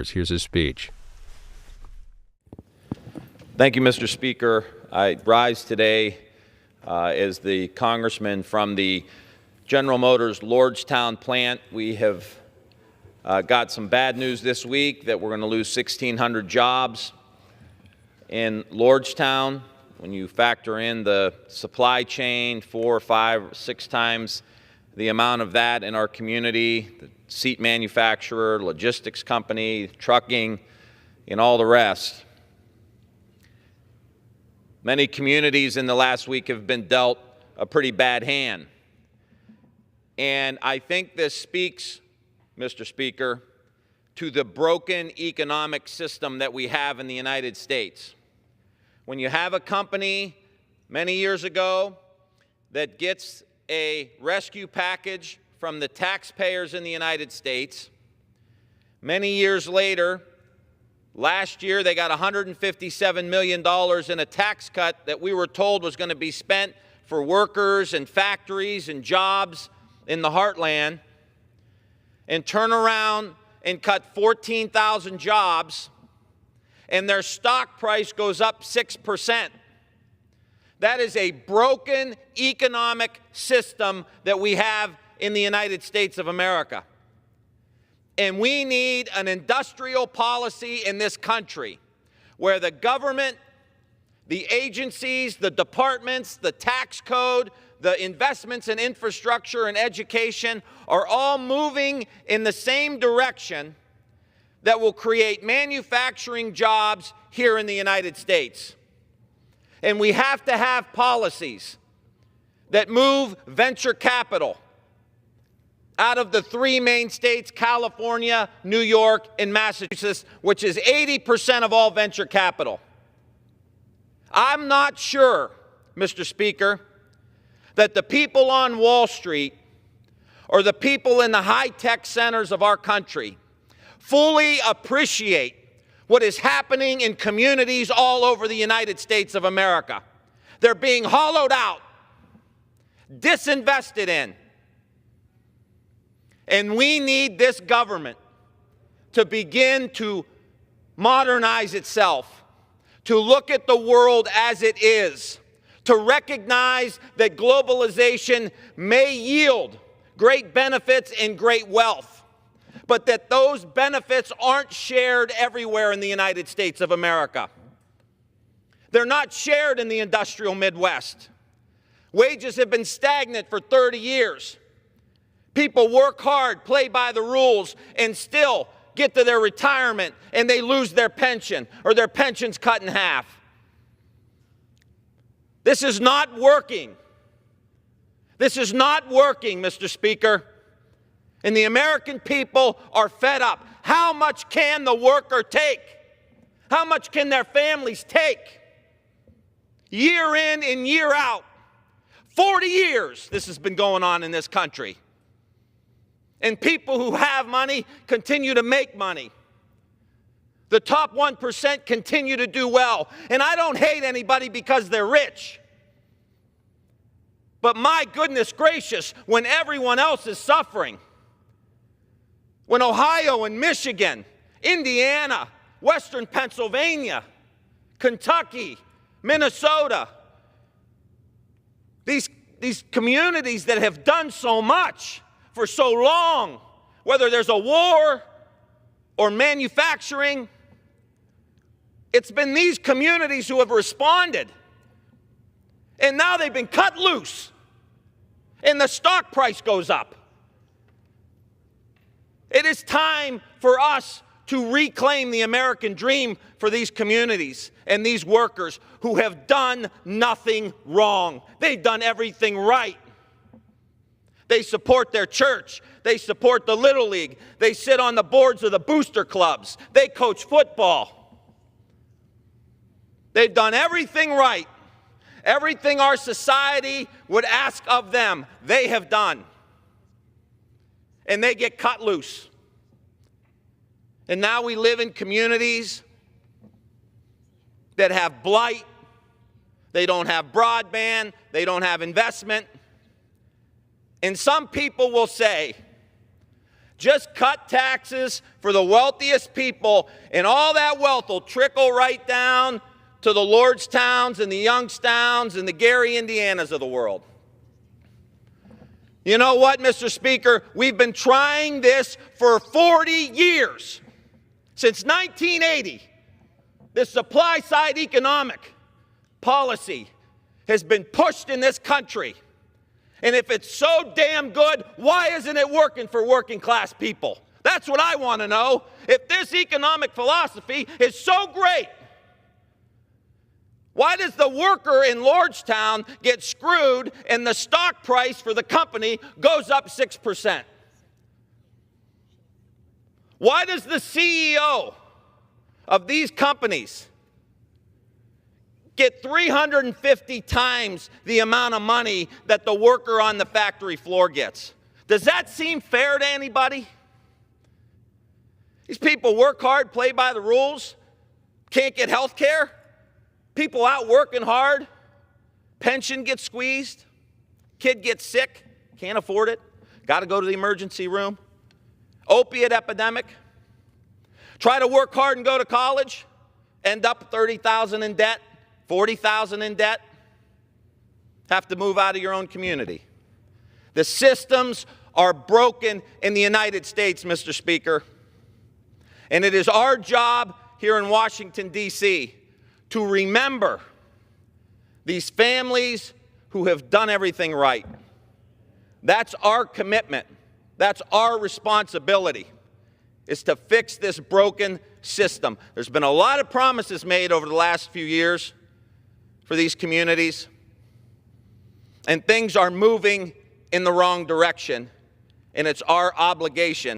Here's his speech. Thank you, Mr. Speaker. I rise today as the congressman from the General Motors Lordstown plant. We have got some bad news this week that we're going to lose 1,600 jobs in Lordstown. When you factor in the supply chain, 4, 5, 6 times the amount of that in our community, the seat manufacturer, logistics company, trucking, and all the rest. Many communities in the last week have been dealt a pretty bad hand. And I think this speaks, Mr. Speaker, to the broken economic system that we have in the United States. When you have a company many years ago that gets a rescue package from the taxpayers in the United States, many years later, last year they got $157 million in a tax cut that we were told was going to be spent for workers and factories and jobs in the heartland, and turn around and cut 14,000 jobs, and their stock price goes up 6%. That is a broken economic system that we have in the United States of America. And we need an industrial policy in this country where the government, the agencies, the departments, the tax code, the investments in infrastructure and education are all moving in the same direction that will create manufacturing jobs here in the United States. And we have to have policies that move venture capital out of the 3 main states, California, New York, and Massachusetts, which is 80% of all venture capital. I'm not sure, Mr. Speaker, that the people on Wall Street or the people in the high-tech centers of our country fully appreciate what is happening in communities all over the United States of America. They're being hollowed out, disinvested in. And we need this government to begin to modernize itself, to look at the world as it is, to recognize that globalization may yield great benefits and great wealth, but that those benefits aren't shared everywhere in the United States of America. They're not shared in the industrial Midwest. Wages have been stagnant for 30 years. People work hard, play by the rules, and still get to their retirement and they lose their pension or their pension's cut in half. This is not working. This is not working, Mr. Speaker. And the American people are fed up. How much can the worker take? How much can their families take? Year in and year out. 40 years this has been going on in this country. And people who have money continue to make money. The top 1% continue to do well. And I don't hate anybody because they're rich. But my goodness gracious, when everyone else is suffering, when Ohio and Michigan, Indiana, Western Pennsylvania, Kentucky, Minnesota, these communities that have done so much for so long, whether there's a war or manufacturing, it's been these communities who have responded. And now they've been cut loose, and the stock price goes up. It is time for us to reclaim the American dream for these communities and these workers who have done nothing wrong. They've done everything right. They support their church. They support the Little League. They sit on the boards of the booster clubs. They coach football. They've done everything right. Everything our society would ask of them, they have done. And they get cut loose. And now we live in communities that have blight. They don't have broadband. They don't have investment. And some people will say, Just cut taxes for the wealthiest people, and all that wealth will trickle right down to the Lordstowns and the Youngstowns and the Gary, Indianas of the world. You know what, Mr. Speaker? We've been trying this for 40 years. Since 1980, this supply-side economic policy has been pushed in this country. And if it's so damn good, why isn't it working for working-class people? That's what I want to know. If this economic philosophy is so great, why does the worker in Lordstown get screwed and the stock price for the company goes up 6%? Why does the CEO of these companies get 350 times the amount of money that the worker on the factory floor gets? Does that seem fair to anybody? These people work hard, play by the rules, can't get health care. People out working hard, pension gets squeezed, kid gets sick, can't afford it, got to go to the emergency room. Opiate epidemic. Try to work hard and go to college, end up $30,000 in debt, $40,000 in debt, have to move out of your own community. The systems are broken in the United States, Mr. Speaker. And it is our job here in Washington, D.C., to remember these families who have done everything right. That's our commitment. That's our responsibility, is to fix this broken system. There's been a lot of promises made over the last few years for these communities, and things are moving in the wrong direction, and it's our obligation